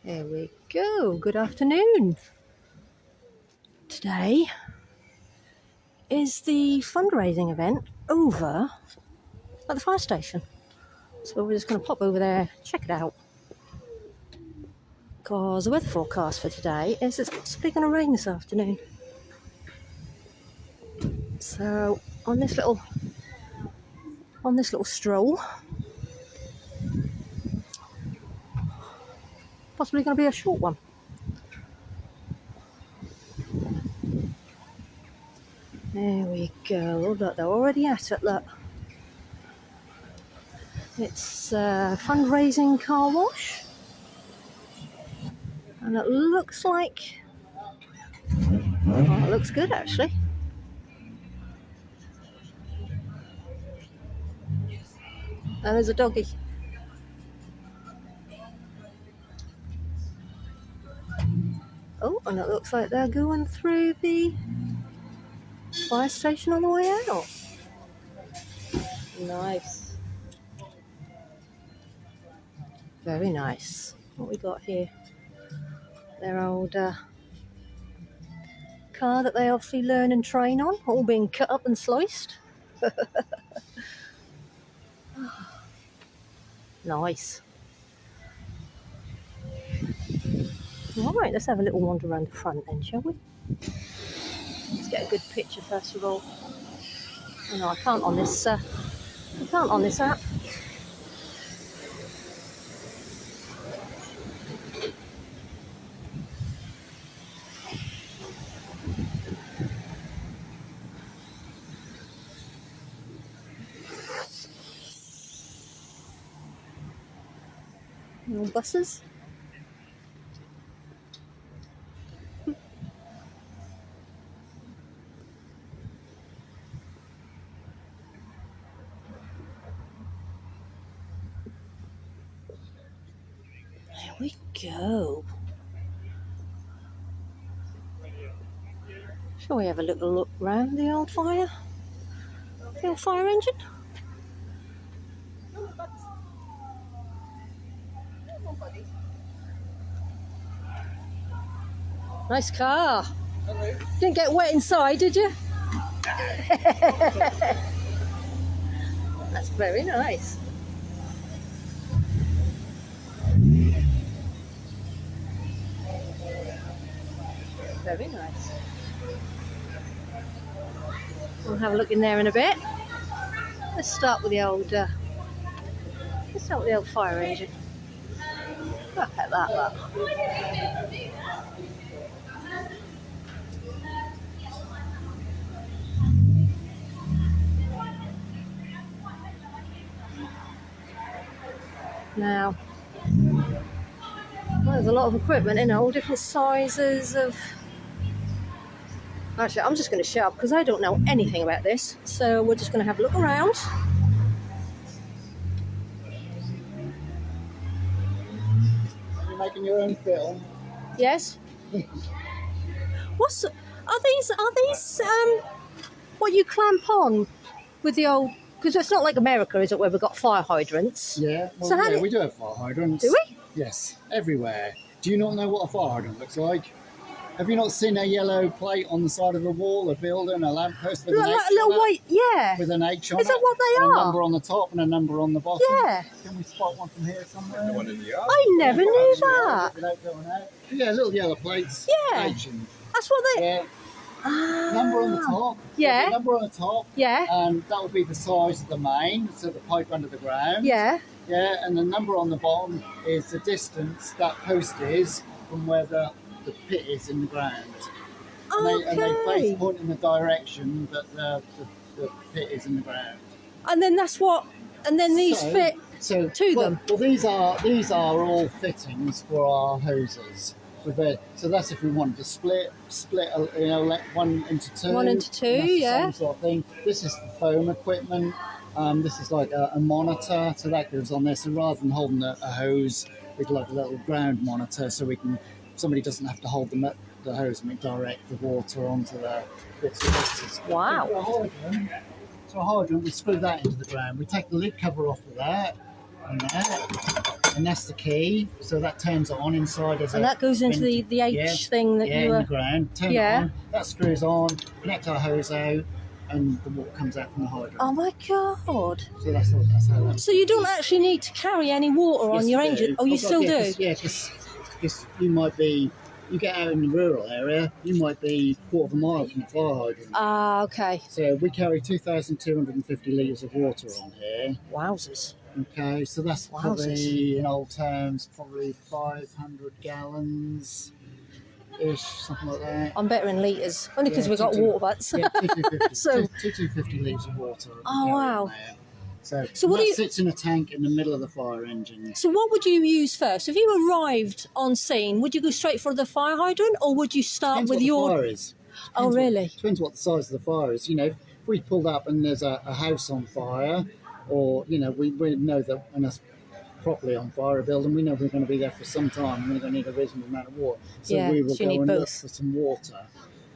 There we go. Good afternoon. Today is the fundraising event over at the fire station. So we're just going to pop over there, check it out. Because the weather forecast for today is it's possibly going to rain this afternoon. So on this little stroll, possibly going to be a short one. There we go. Oh, look, they're already at it. Look, it's a fundraising car wash, and it looks like it looks good actually. And there's a doggy. Oh, and it looks like they're going through the fire station on the way out. Nice. Very nice. What we got here? Their old car that they obviously learn and train on, all being cut up and sliced. Nice. Alright, let's have a little wander around the front then, shall we? Let's get a good picture first of all. Oh no, I can't on this app. Little buses. There we go. Shall we have a little look round the old fire engine? Nice car. Hello. Didn't get wet inside, did you? That's very nice. Very nice. We'll have a look in there in a bit. Let's start with the old fire engine. Look at that, look. Now, well, there's a lot of equipment in all different sizes of... Actually, I'm just going to shut up because I don't know anything about this. So we're just going to have a look around. You're making your own film? Yes. Are these what you clamp on with the old? Because it's not like America, is it, where we've got fire hydrants? Yeah. Well, So yeah, we do have fire hydrants. Do we? Yes, everywhere. Do you not know what a fire hydrant looks like? Have you not seen a yellow plate on the side of a wall, a building, a lamppost with an H Like a little on it? white, yeah. With an H on Is that it, what they and are? a number on the top and a number on the bottom. Yeah. Can we spot one from here somewhere? One in the yard. I never knew that. Without going out. Yeah, little yellow plates. Yeah. H and, That's what they. yeah. Ah. Number on the top. Yeah. There'll be a number on the top. Yeah. And that would be the size of the main, so the pipe under the ground. Yeah. Yeah, and the number on the bottom is the distance that post is from where the pit is in the ground. And they face Okay. point in the direction that the pit is in the ground. And then that's what. And then these fit. So to them. Well, these are all fittings for our hoses. So that's if we wanted to split, let one into two. One into two, and that's the yeah. same sort of thing. This is the foam equipment. This is like a monitor, so that goes on there. So rather than holding a hose, we'd like a little ground monitor, so somebody doesn't have to hold the hose and direct the water onto the bits of hoses. Wow. So a hydrant, we screw that into the ground. We take the lid cover off of that, and that. and that's the key. So that turns it on inside as And that goes into the H thing that you in were... the ground. Turn it on, that screws on, connect our hose out, and the water comes out from the hydrant. Oh my God. So that's how that. So you don't actually need to carry any water on your engine? Oh, you still do? Because you might be, you get out in the rural area, you might be a quarter of a mile from the fire hydrant. Ah, okay. So we carry 2,250 litres of water on here. Wowzers. Okay, so that's probably, in old terms, probably 500 gallons. Ish, something like that. I'm better in litres, only because we've got water butts. Yeah, 250, So 250 litres of water. Oh, wow. So what that sits in a tank in the middle of the fire engine. So what would you use first? If you arrived on scene, would you go straight for the fire hydrant, or would you start Depends with what your... the fire is. Oh, really? Depends what the size of the fire is. You know, if we pulled up and there's a house on fire, or, you know, we know that when it's properly on fire, a building, we know we're going to be there for some time. We're going to need a reasonable amount of water. So we will go and look for some water.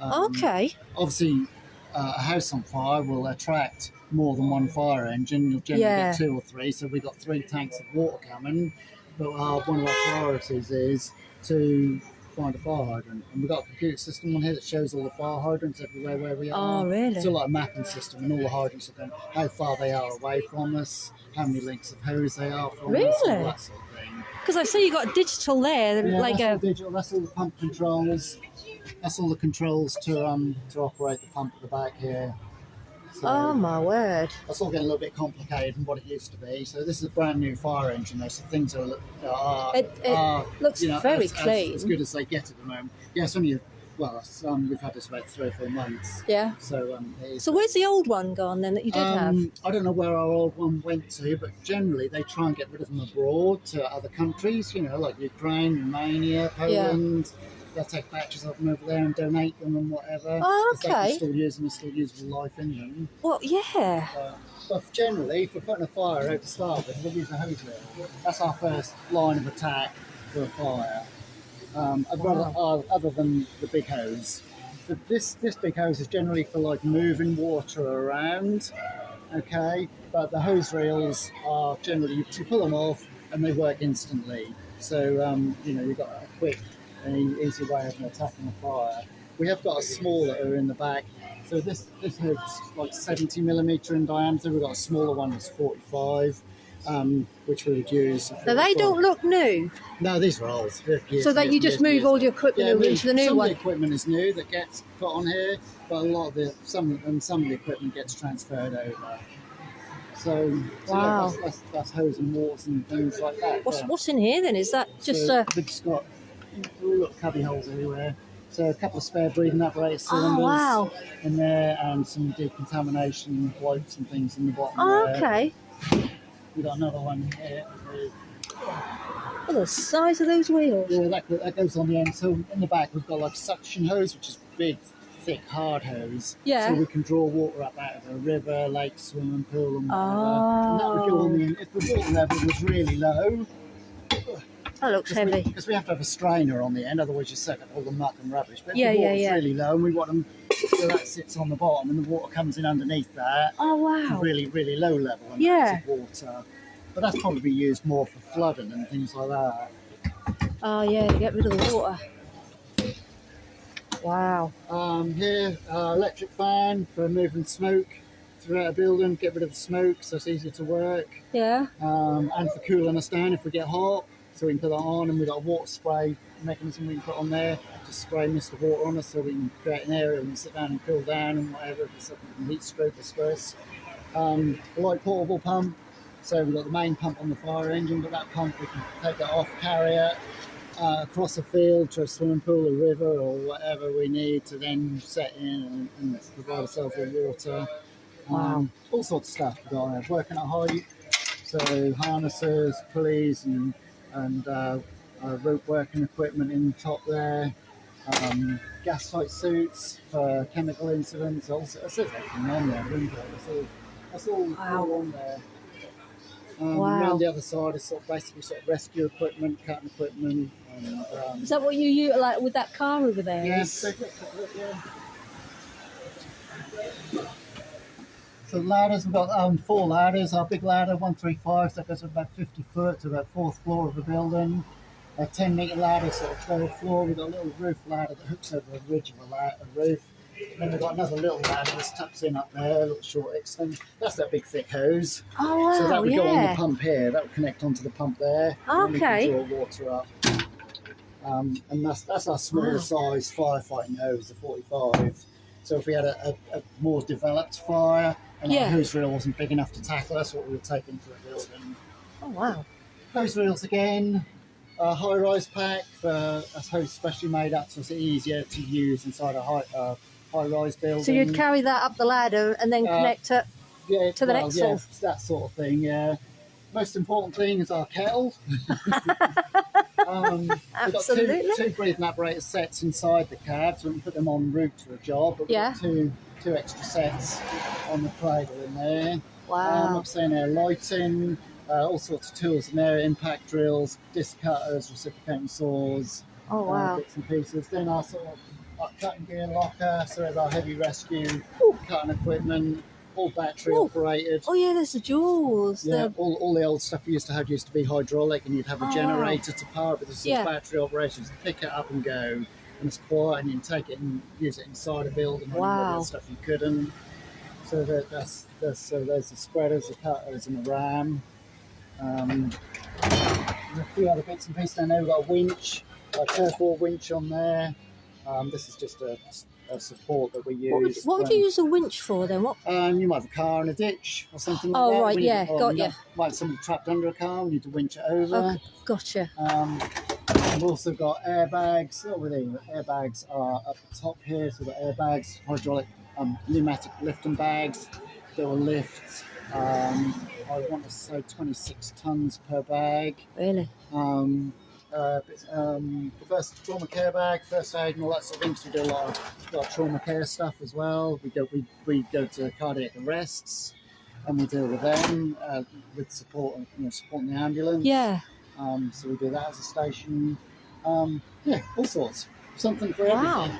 Okay. Obviously, a house on fire will attract more than one fire engine. You'll generally get 2 or 3. So we've got 3 tanks of water coming. But one of our priorities is to find a fire hydrant. And we've got a computer system on here that shows all the fire hydrants everywhere where we are. Oh, really? It's like a mapping system, and all the hydrants are going, how far they are away from us, how many lengths of hose they are from us, all that sort of thing. Because I see you got digital there, like that's all digital. That's all the pump controls. That's all the controls to operate the pump at the back here. So oh my word! That's all getting a little bit complicated from what it used to be. So this is a brand new fire engine, though. So things are it looks very clean, as good as they get at the moment. Yeah, it's only we've had this about 3 or 4 months. Yeah. So so where's the old one gone then that you did have? I don't know where our old one went to, but generally they try and get rid of them abroad to other countries. You know, like Ukraine, Romania, Poland. They'll take batches of them over there and donate them and whatever. Oh, okay. They can still use them and still usable life in them. Well, yeah. But generally, if we're putting a fire out to start with, we'll use a hose reel. That's our first line of attack for a fire. Other than the big hose. But this big hose is generally for like moving water around. Okay, but the hose reels are generally, you pull them off and they work instantly. So you've got a quick and easy way of attacking a fire. We have got a smaller in the back. So this hood's like 70 millimetre in diameter. We've got a smaller one that's 45, which we would use. So they don't look new? No, these are old. So that you just move all your equipment over into the new one? Some of the equipment is new that gets put on here, but a lot of some of the equipment gets transferred over. So wow. That's hose and waters and things like that. What's in here then? Is that just we've just got little cubby holes everywhere. So a couple of spare breathing apparatus cylinders in there, and some decontamination wipes and things in the bottom. Okay. We've got another one here. Oh, the size of those wheels. Yeah, that goes on the end. So in the back we've got like suction hose, which is big, thick, hard hose. Yeah. So we can draw water up out of a river, lake, swimming pool, and whatever. And that would go on the end. If the water level was really low. That looks heavy. Because we have to have a strainer on the end, otherwise you suck up all the muck and rubbish. But if the water's really low, and we want them so that sits on the bottom, and the water comes in underneath that. Oh wow! Really, really low level amounts of water. But that's probably used more for flooding and things like that. Oh yeah, to get rid of the water. Wow. Here, electric fan for moving smoke throughout a building, get rid of the smoke, so it's easier to work. Yeah. And for cooling us down if we get hot. So we can put that on, and we've got a water spray mechanism we can put on there. Just spray mist of water on us so we can create an area and sit down and cool down and whatever, if it's something from heat stroke or stress. A light portable pump. So we've got the main pump on the fire engine, but that pump we can take it off, carry it across a field to a swimming pool, a river, or whatever we need to then set in and provide ourselves with water. All sorts of stuff we've got on there. Working at height, so harnesses, pulleys, and rope working equipment in the top there, gas tight suits for chemical incidents. Also, it says everything on there, isn't it? That's all on there. Around the other side is basically rescue equipment, cutting equipment. And, is that what you use like with that car over there? Yes. So ladders, we've got 4 ladders. Our big ladder, 135, so that goes about 50 foot to about 4th floor of the building. A 10-metre ladder, sort of 3rd floor. We've got a little roof ladder that hooks over the ridge of a roof. And then we've got another little ladder that tucks in up there, a little short extent. That's that big thick hose. Oh wow, So that would go on the yeah. pump here. That would connect onto the pump there. And then Okay. we can draw water up. And that's our smaller size firefighting hose, the 45. So if we had a more developed fire and our hose reel wasn't big enough to tackle, that's what we would take into a building. Oh wow. Hose reels again, high-rise pack, that's hose specially made up so it's easier to use inside a high-rise building. So you'd carry that up the ladder and then connect it to the next one? Yeah, that sort of thing, yeah. Most important thing is our kettle. Absolutely. We've got two breathing apparatus sets inside the cab, so we can put them en route for a job. But we've got two extra sets on the cradle in there. Wow. I'm saying there, lighting, all sorts of tools in there, impact drills, disc cutters, reciprocating saws. Oh wow. Bits and pieces. Then our sort of our cutting gear locker, so there's our heavy rescue cutting equipment. All battery operated. Oh yeah, there's the jewels. Yeah, all the old stuff we used to have used to be hydraulic, and you'd have a generator to power it, but this is battery operations. Pick it up and go, and it's quiet, and you can take it and use it inside a building. Wow. And stuff you couldn't. So there's the spreaders, the cutters, and the ram. There's a few other bits and pieces down there. We've got a winch, a turf wall winch on there. This is just a support that we use. What would you use a winch for then? What? You might have a car in a ditch or something like that. Oh, right, yeah, got you. Might have somebody trapped under a car, we need to winch it over. Okay, gotcha. We've also got airbags. Airbags are up the top here, so the airbags, hydraulic, pneumatic lifting bags that will lift, I want to say 26 tons per bag. Really? First trauma care bag, first aid, and all that sort of things. We do a lot of trauma care stuff as well. We go to cardiac arrests, and we deal with them with support, supporting the ambulance. Yeah. So we do that as a station. All sorts. Something for everything.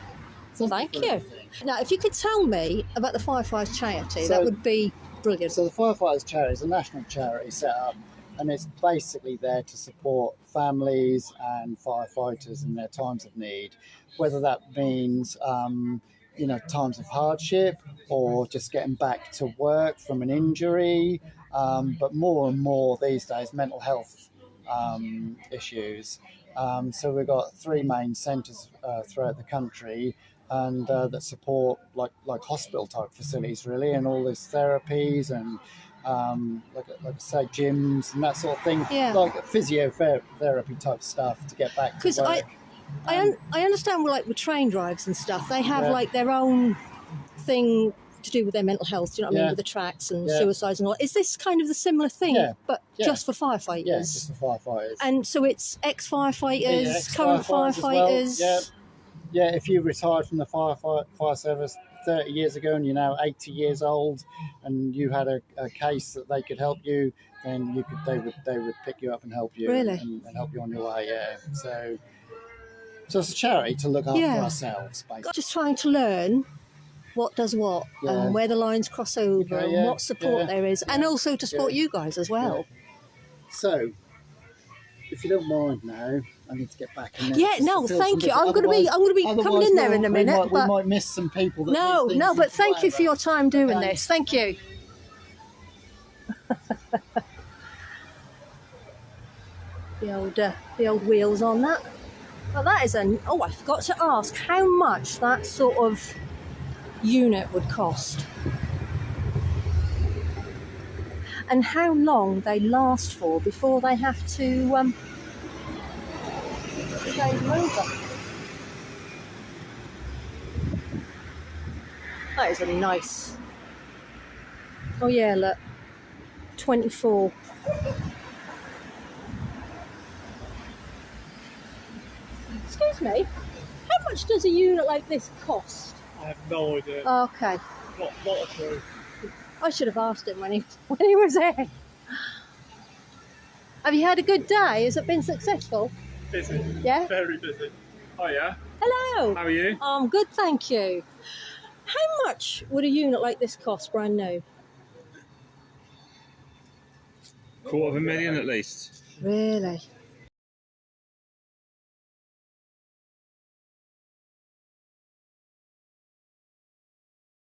Thank you. Now, if you could tell me about the Firefighters charity, that would be brilliant. So the Firefighters charity is a national charity set up, and it's basically there to support families and firefighters in their times of need, whether that means times of hardship or just getting back to work from an injury, but more and more these days mental health issues. So we've got 3 main centres throughout the country, and that support like hospital type facilities really, and all these therapies and like I say, gyms and that sort of thing, like physiotherapy type stuff to get back to work. Because I understand with train drives and stuff, they have like their own thing to do with their mental health. Do you know what I mean? With the tracks and suicides and all. Is this kind of the similar thing, but just for firefighters? Yeah, just for firefighters. And so it's ex-firefighters, current firefighters. Well. Yeah. If you retired from the fire service 30 years ago and you're now 80 years old and you had a case that they could help you, then they would pick you up and help you and help you on your way. So it's a charity to look after ourselves, basically. Just trying to learn what does what and where the lines cross over and what support there is, and also to support you guys as well. So if you don't mind now, I need to get back in there. Thank you. I'm going to be coming in there in a minute. We might miss some people. But thank you for your time doing this. Thank you. the old wheels on that. Well, that is I forgot to ask how much that sort of unit would cost, and how long they last for before they have to change them over. That is really nice. Oh yeah, look, 24. Excuse me, how much does a unit like this cost? I have no idea. Okay. Not a clue. I should have asked him when he was here. Have you had a good day? Has it been successful? Busy. Yeah? Very busy. Oh yeah. Hello. How are you? I'm good, thank you. How much would a unit like this cost brand new? 1/4 million at least. Really?